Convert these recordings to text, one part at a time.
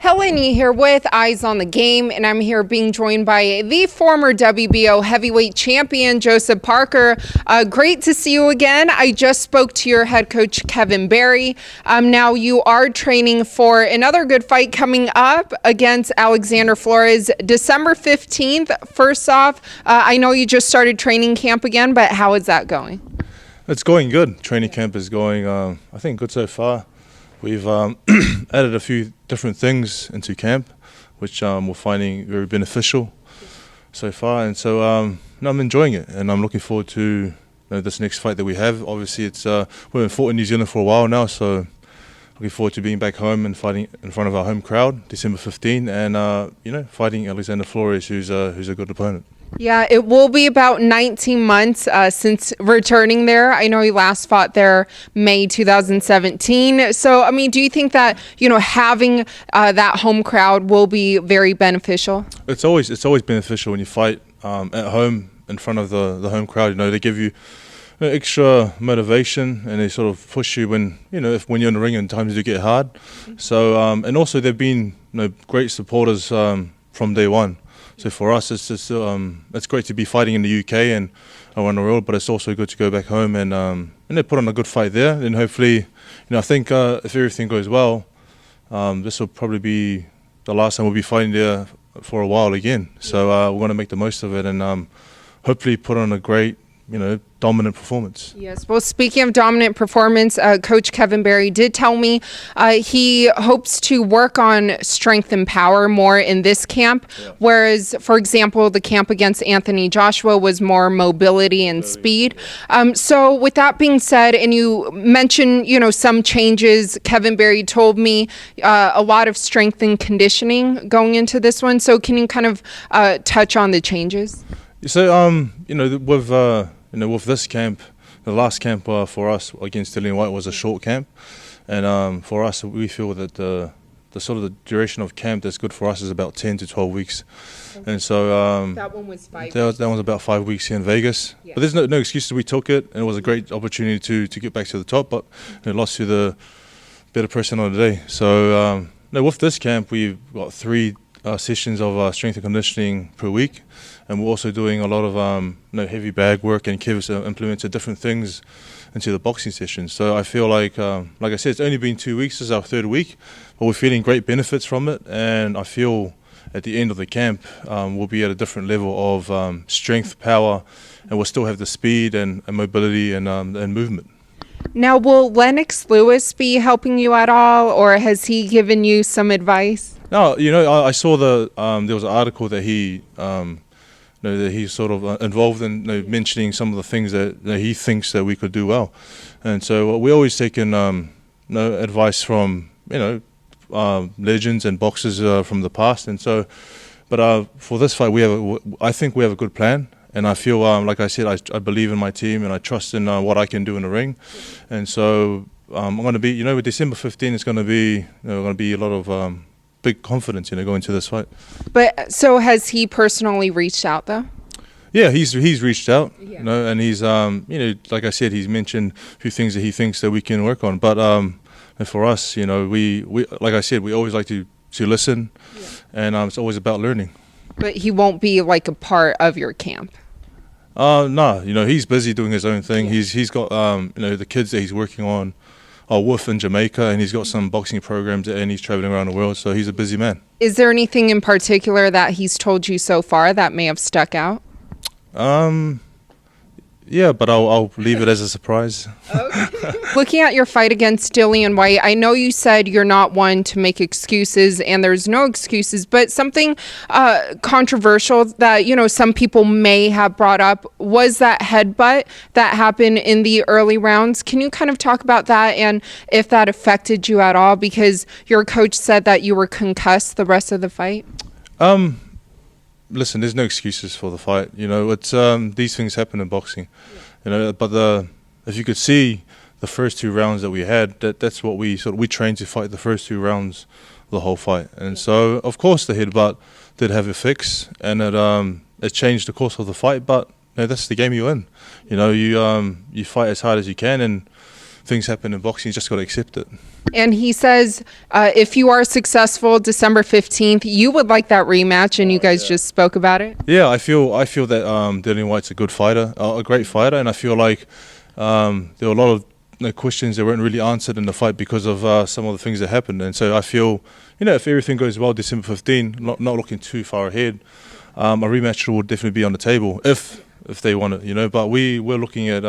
Helen here with Eyes on the Game, and I'm here being joined by the former WBO heavyweight champion, Joseph Parker. Great to see you again. I just spoke to your head coach, Kevin Barry. Now you are training for another good fight coming up against Alexander Flores, December 15th. First off, I know you just started training camp again, but how is that going? It's going good. Training camp is going, I think, good so far. We've added a few different things into camp, which we're finding very beneficial so far. And so I'm enjoying it, and I'm looking forward to this next fight that we have. Obviously, we haven't fought in New Zealand for a while now, so looking forward to being back home and fighting in front of our home crowd, December 15, and fighting Alexander Flores, who's a good opponent. Yeah, it will be about 19 months since returning there. I know you last fought there May 2017. So, I mean, do you think that, having that home crowd will be very beneficial? It's always beneficial when you fight at home in front of the home crowd. They give you extra motivation, and they sort of push you when when you're in the ring and times do get hard. So, and also they've been great supporters from day one. So for us, it's great to be fighting in the UK and around the world, but it's also good to go back home and they put on a good fight there. And hopefully, I think if everything goes well, this will probably be the last time we'll be fighting there for a while again. So we're going to make the most of it and hopefully put on a great, dominant performance. Yes. Well, speaking of dominant performance, Coach Kevin Barry did tell me he hopes to work on strength and power more in this camp, whereas, for example, the camp against Anthony Joshua was more mobility and speed. So with that being said, and you mentioned, some changes, Kevin Barry told me a lot of strength and conditioning going into this one. So can you kind of touch on the changes? So, with this camp, the last camp for us against Dillian Whyte was a short camp, and for us, we feel that the sort of the duration of camp that's good for us is about 10 to 12 weeks, and so that one was 5 weeks. That was about 5 weeks here in Vegas. Yeah. But there's no excuses. We took it, and it was a great opportunity to get back to the top, but lost to the better person on the day. So, with this camp, we've got 3 sessions of strength and conditioning per week, and we're also doing a lot of heavy bag work, and Kev's implemented different things into the boxing sessions. So I feel like I said, it's only been 2 weeks. This is our 3rd week, but we're feeling great benefits from it, and I feel at the end of the camp we'll be at a different level of strength, power, and we'll still have the speed and mobility and movement. Now, will Lennox Lewis be helping you at all, or has he given you some advice? No, I saw there was an article that he that he's sort of involved in, mentioning some of the things that he thinks that we could do well, and so we always take in advice from legends and boxers from the past, and so but for this fight I think we have a good plan. And I feel, like I said, I believe in my team and I trust in what I can do in the ring. And so I'm going to be, with December 15, it's going to be, a lot of big confidence, going into this fight. But so has he personally reached out though? Yeah, he's reached out, and he's, like I said, he's mentioned a few things that he thinks that we can work on. But for us, we like I said, we always like to listen, and it's always about learning. But he won't be like a part of your camp. No, he's busy doing his own thing. He's got the kids that he's working on are with in Jamaica, and he's got some boxing programs, and he's traveling around the world. So he's a busy man. Is there anything in particular that he's told you so far that may have stuck out? Yeah, but I'll leave it as a surprise. Okay. Looking at your fight against Dillian Whyte, I know you said you're not one to make excuses, and there's no excuses, but something controversial that, some people may have brought up was that headbutt that happened in the early rounds. Can you kind of talk about that and if that affected you at all? Because your coach said that you were concussed the rest of the fight. Listen, there's no excuses for the fight. It's these things happen in boxing. But if you could see the first 2 rounds that we had, that's what we trained to fight the first 2 rounds, the whole fight. And so, of course, the headbutt did have effects, and it changed the course of the fight. But that's the game you're in. You fight as hard as you can, and things happen in boxing. You just got to accept it. And he says if you are successful December 15th, you would like that rematch, and you guys just spoke about it? Yeah, I feel that Dillian Whyte's a good fighter, a great fighter, and I feel like there were a lot of questions that weren't really answered in the fight because of some of the things that happened. And so I feel, if everything goes well December 15, not looking too far ahead, a rematch will definitely be on the table if they want it, But we're looking at,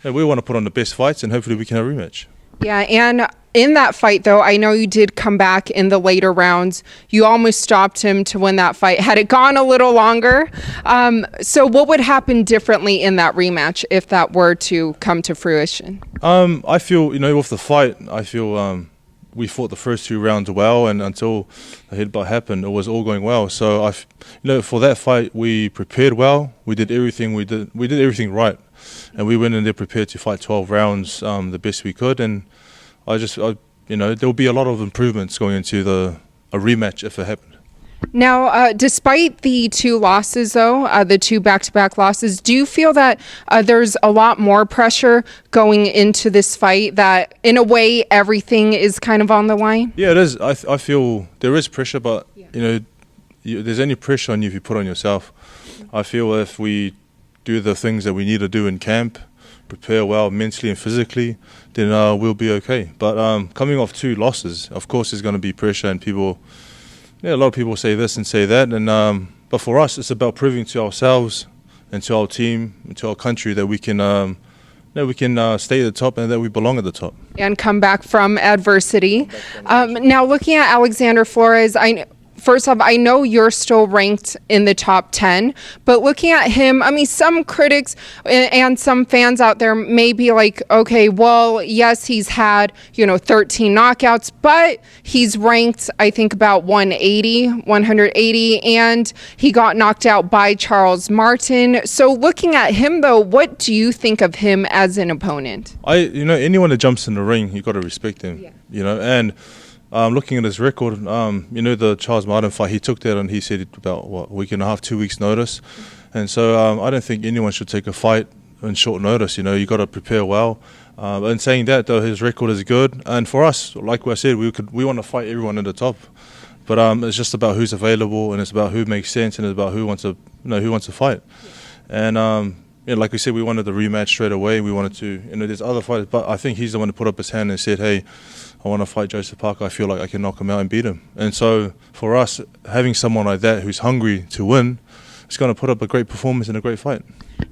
we want to put on the best fights, and hopefully we can have a rematch. Yeah, and in that fight, though, I know you did come back in the later rounds. You almost stopped him to win that fight. Had it gone a little longer, so what would happen differently in that rematch if that were to come to fruition? I feel, with the fight, I feel we fought the first 2 rounds well, and until the headbutt happened, it was all going well. So for that fight, we prepared well. We did everything. We did everything right, and we went in there prepared to fight 12 rounds the best we could. And there'll be a lot of improvements going into a rematch if it happened. Now, despite the 2 losses, though, the 2 back-to-back losses, do you feel that there's a lot more pressure going into this fight, that in a way everything is kind of on the line? Yeah, it is. I feel there is pressure, but there's any pressure on you if you put on yourself. I feel if we do the things that we need to do in camp, prepare well mentally and physically, then we'll be okay. But coming off 2 losses, of course there's going to be pressure, and a lot of people say this and say that, and but for us it's about proving to ourselves and to our team and to our country that we can stay at the top and that we belong at the top. And come back from adversity. Now, looking at Alexander Flores, first off, I know you're still ranked in the top 10, but looking at him, some critics and some fans out there may be like, okay, well, yes, he's had, 13 knockouts, but he's ranked, I think, about 180, and he got knocked out by Charles Martin. So looking at him, though, what do you think of him as an opponent? Anyone that jumps in the ring, you got to respect him, and looking at his record, the Charles Martin fight, he took that and he said about, a week and a half, 2 weeks notice. And so I don't think anyone should take a fight in short notice. You got to prepare well. And saying that, though, his record is good. And for us, like I said, we want to fight everyone at the top. But it's just about who's available, and it's about who makes sense, and it's about who wants to fight. And like we said, we wanted the rematch straight away. We wanted to, there's other fighters, but I think he's the one who put up his hand and said, hey, I want to fight Joseph Parker. I feel like I can knock him out and beat him. And so for us, having someone like that who's hungry to win, is going to put up a great performance and a great fight.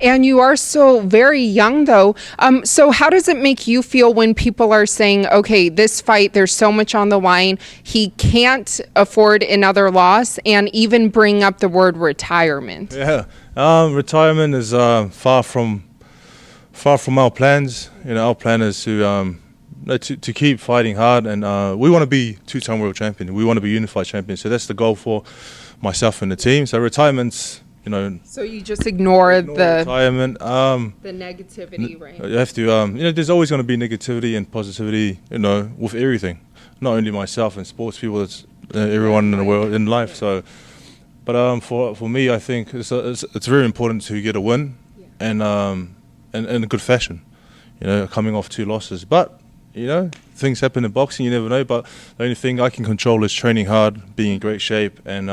And you are still very young, though. So how does it make you feel when people are saying, okay, this fight, there's so much on the line, he can't afford another loss, and even bring up the word retirement? Yeah, retirement is far from our plans. Our plan is to keep fighting hard, and we want to be 2-time world champion. We want to be unified champion. So that's the goal for myself and the team. So retirement's, So you just ignore the retirement. The negativity, right? You have to. There's always going to be negativity and positivity. With everything, not only myself and sports people. It's everyone in the world in life. So, but for me, I think it's very important to get a win, and in a good fashion. Coming off 2 losses, but. Things happen in boxing, you never know, but the only thing I can control is training hard, being in great shape, and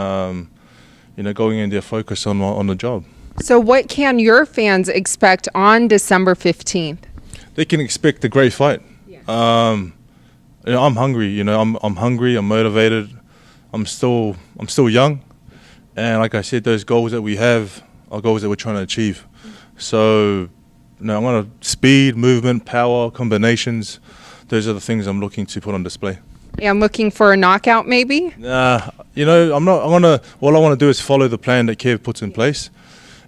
going in there focused on the job. So what can your fans expect on December 15th? They can expect a great fight. I'm hungry, I'm hungry, I'm motivated, I'm still young, and like I said, those goals that we have are goals that we're trying to achieve. So I want speed, movement, power, combinations. Those are the things I'm looking to put on display. And looking for a knockout, maybe? I'm not. All I want to do is follow the plan that Kev puts in place,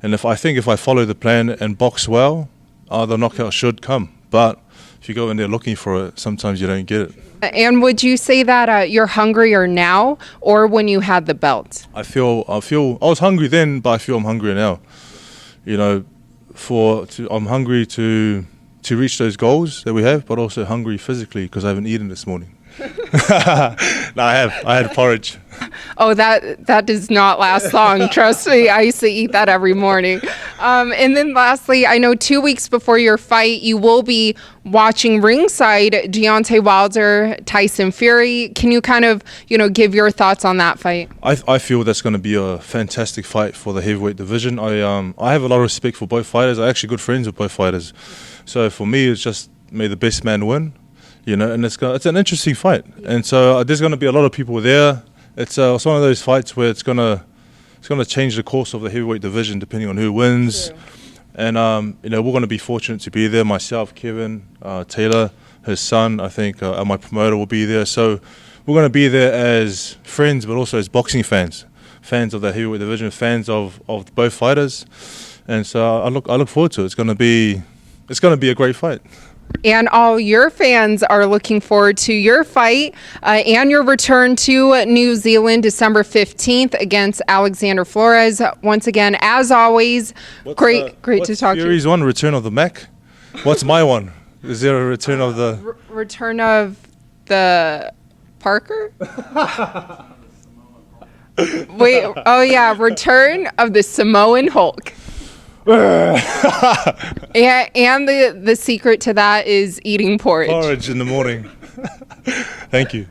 and if I follow the plan and box well, the knockout should come. But if you go in there looking for it, sometimes you don't get it. And would you say that you're hungrier now, or when you had the belt? I was hungry then, but I feel I'm hungrier now. I'm hungry to reach those goals that we have, but also hungry physically because I haven't eaten this morning. No, I had porridge. Oh, that does not last long. Trust me, I used to eat that every morning. And then lastly, I know 2 weeks before your fight, you will be watching ringside Deontay Wilder, Tyson Fury. Can you kind of, give your thoughts on that fight? I feel that's going to be a fantastic fight for the heavyweight division. I have a lot of respect for both fighters. I'm actually good friends with both fighters. So for me, it's just may the best man win, and it's an interesting fight. And so there's going to be a lot of people there. It's one of those fights where it's gonna change the course of the heavyweight division depending on who wins. True. And we're going to be fortunate to be there. Myself, Kevin, Taylor, his son, I think, and my promoter will be there. So we're going to be there as friends, but also as boxing fans of the heavyweight division, fans of both fighters. And so I look forward to it. It's going to be a great fight. And all your fans are looking forward to your fight and your return to New Zealand December 15th against Alexander Flores. Once again, as always, great to talk to you. Fury's one, Return of the Mac. What's my one? Is there a return of the... Return of the Parker? Wait, oh yeah, Return of the Samoan Hulk. and the secret to that is eating porridge. Porridge in the morning. Thank you.